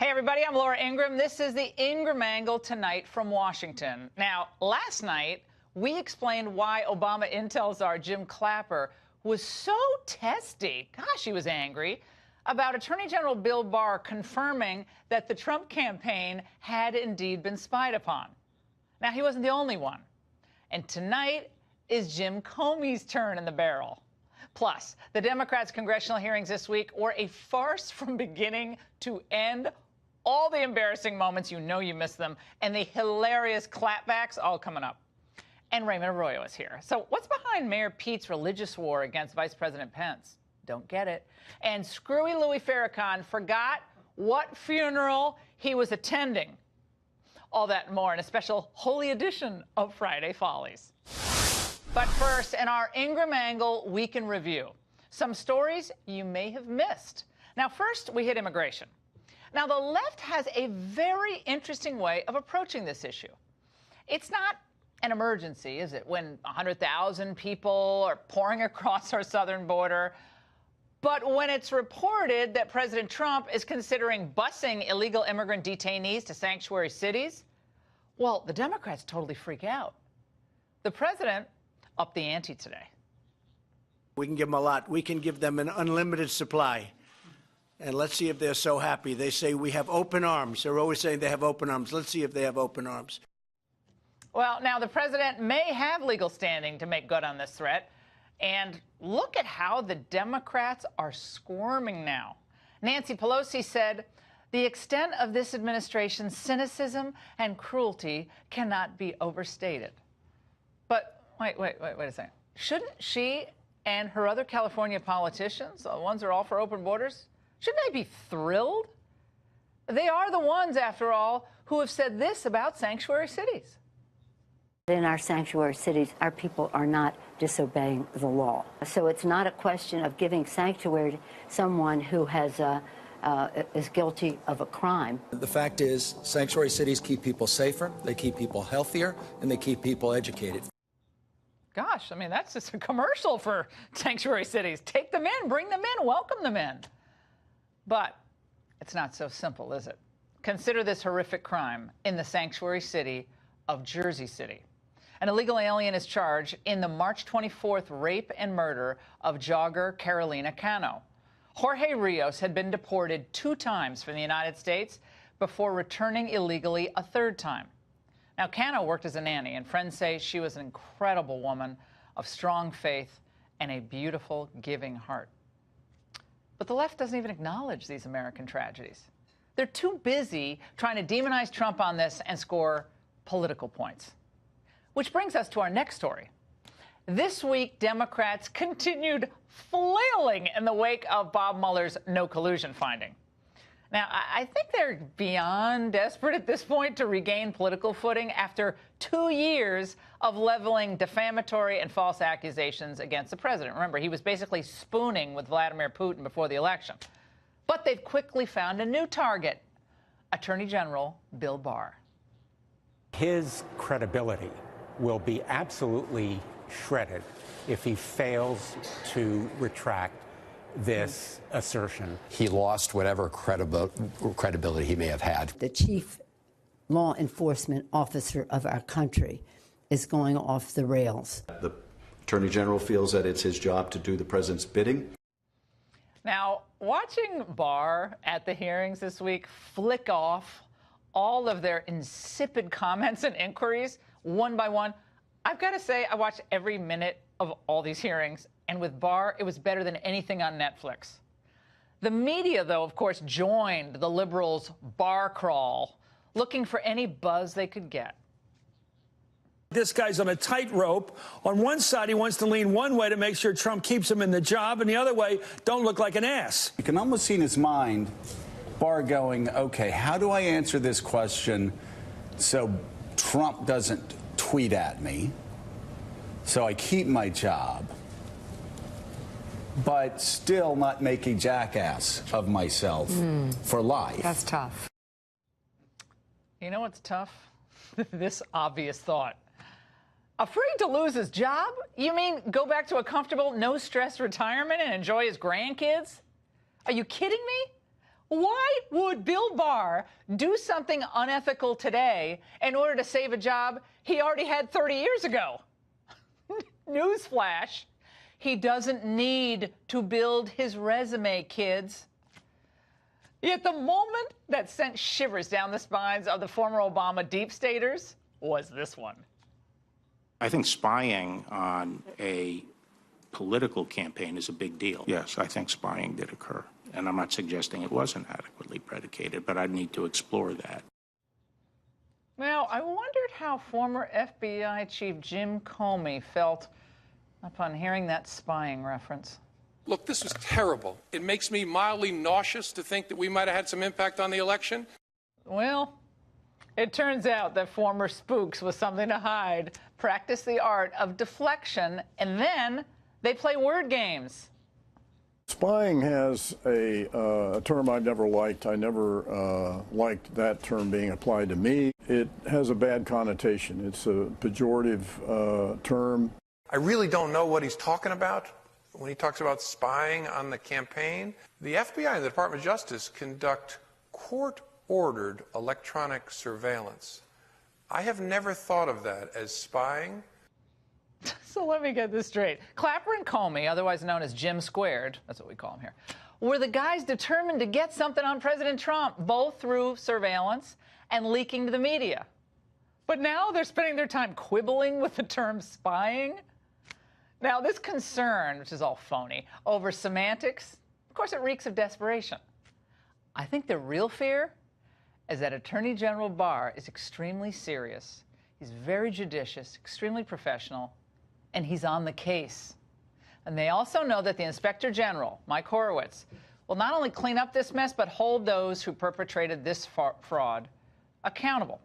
Hey, everybody, I'm Laura Ingraham. This is the Ingraham Angle tonight from Washington. Now, last night, we explained why Obama Intel czar Jim Clapper was so testy, gosh, he was angry, about Attorney General Bill Barr confirming that the Trump campaign had indeed been spied upon. Now, he wasn't the only one. And tonight is Jim Comey's turn in the barrel. Plus, the Democrats' congressional hearings this week were a farce from beginning to end. All the embarrassing moments, you know you missed them, and the hilarious clapbacks all coming up. And Raymond Arroyo is here. So what's behind Mayor Pete's religious war against Vice President Pence? Don't get it. And screwy Louis Farrakhan forgot what funeral he was attending. All that and more in a special holy edition of Friday Follies. But first, in our Ingraham Angle Week in Review, some stories you may have missed. Now, first, we hit immigration. Now, the left has a very interesting way of approaching this issue. It's not an emergency, is it, when 100,000 people are pouring across our southern border? But when it's reported that President Trump is considering busing illegal immigrant detainees to sanctuary cities, well, the Democrats totally freak out. The president upped the ante today. We can give them a lot. We can give them an unlimited supply. And let's see if they're so happy. They say we have open arms. They're always saying they have open arms. Let's see if they have open arms. Well, now the president may have legal standing to make good on this threat. And look at how the Democrats are squirming now. Nancy Pelosi said, the extent of this administration's cynicism and cruelty cannot be overstated. But wait a second. Shouldn't she and her other California politicians, the ones who are all for open borders, shouldn't they be thrilled? They are the ones, after all, who have said this about sanctuary cities. In our sanctuary cities, our people are not disobeying the law. So it's not a question of giving sanctuary to someone who has is guilty of a crime. The fact is, sanctuary cities keep people safer, they keep people healthier, and they keep people educated. Gosh, I mean, that's just a commercial for sanctuary cities. Take them in, bring them in, welcome them in. But it's not so simple, is it? Consider this horrific crime in the sanctuary city of Jersey City. An illegal alien is charged in the March 24th rape and murder of jogger Carolina Cano. Jorge Rios had been deported 2 times from the United States before returning illegally a 3rd time. Now, Cano worked as a nanny, and friends say she was an incredible woman of strong faith and a beautiful, giving heart. But the left doesn't even acknowledge these American tragedies. They're too busy trying to demonize Trump on this and score political points. Which brings us to our next story. This week, Democrats continued flailing in the wake of Bob Mueller's no collusion finding. Now, I think they're beyond desperate at this point to regain political footing after 2 years of leveling defamatory and false accusations against the president. Remember, he was basically spooning with Vladimir Putin before the election. But they've quickly found a new target, Attorney General Bill Barr. His credibility will be absolutely shredded if he fails to retract this assertion. He lost whatever credibility he may have had. The chief law enforcement officer of our country is going off the rails. The Attorney General feels that it's his job to do the president's bidding. Now, watching Barr at the hearings this week flick off all of their insipid comments and inquiries one by one, I've got to say I watched every minute of all these hearings. And with Barr, it was better than anything on Netflix. The media, though, of course, joined the liberals' Barr crawl, looking for any buzz they could get. This guy's on a tightrope. On one side, he wants to lean one way to make sure Trump keeps him in the job, and the other way, don't look like an ass. You can almost see in his mind Barr going, okay, how do I answer this question so Trump doesn't tweet at me, so I keep my job, but still not make a jackass of myself for life. That's tough. You know what's tough? This obvious thought. Afraid to lose his job? You mean go back to a comfortable, no-stress retirement and enjoy his grandkids? Are you kidding me? Why would Bill Barr do something unethical today in order to save a job he already had 30 years ago? Newsflash, he doesn't need to build his resume, kids. Yet the moment that sent shivers down the spines of the former Obama deep staters was this one. I think spying on a political campaign is a big deal. Yes, I think spying did occur. And I'm not suggesting it wasn't adequately predicated, but I'd need to explore that. Now, I wondered how former FBI Chief Jim Comey felt upon hearing that spying reference. Look, this was terrible. It makes me mildly nauseous to think that we might have had some impact on the election. Well, it turns out that former spooks with something to hide practice the art of deflection, and then they play word games. Spying has a term I've never liked. I never liked that term being applied to me. It has a bad connotation. It's a pejorative term. I really don't know what he's talking about when he talks about spying on the campaign. The FBI and the Department of Justice conduct court-ordered electronic surveillance. I have never thought of that as spying. So let me get this straight. Clapper and Comey, otherwise known as Jim Squared, that's what we call him here, were the guys determined to get something on President Trump, both through surveillance and leaking to the media. But now they're spending their time quibbling with the term spying. Now, this concern, which is all phony, over semantics, of course, it reeks of desperation. I think the real fear is that Attorney General Barr is extremely serious. He's very judicious, extremely professional, and he's on the case. And they also know that the Inspector General, Mike Horowitz, will not only clean up this mess, but hold those who perpetrated this fraud accountable.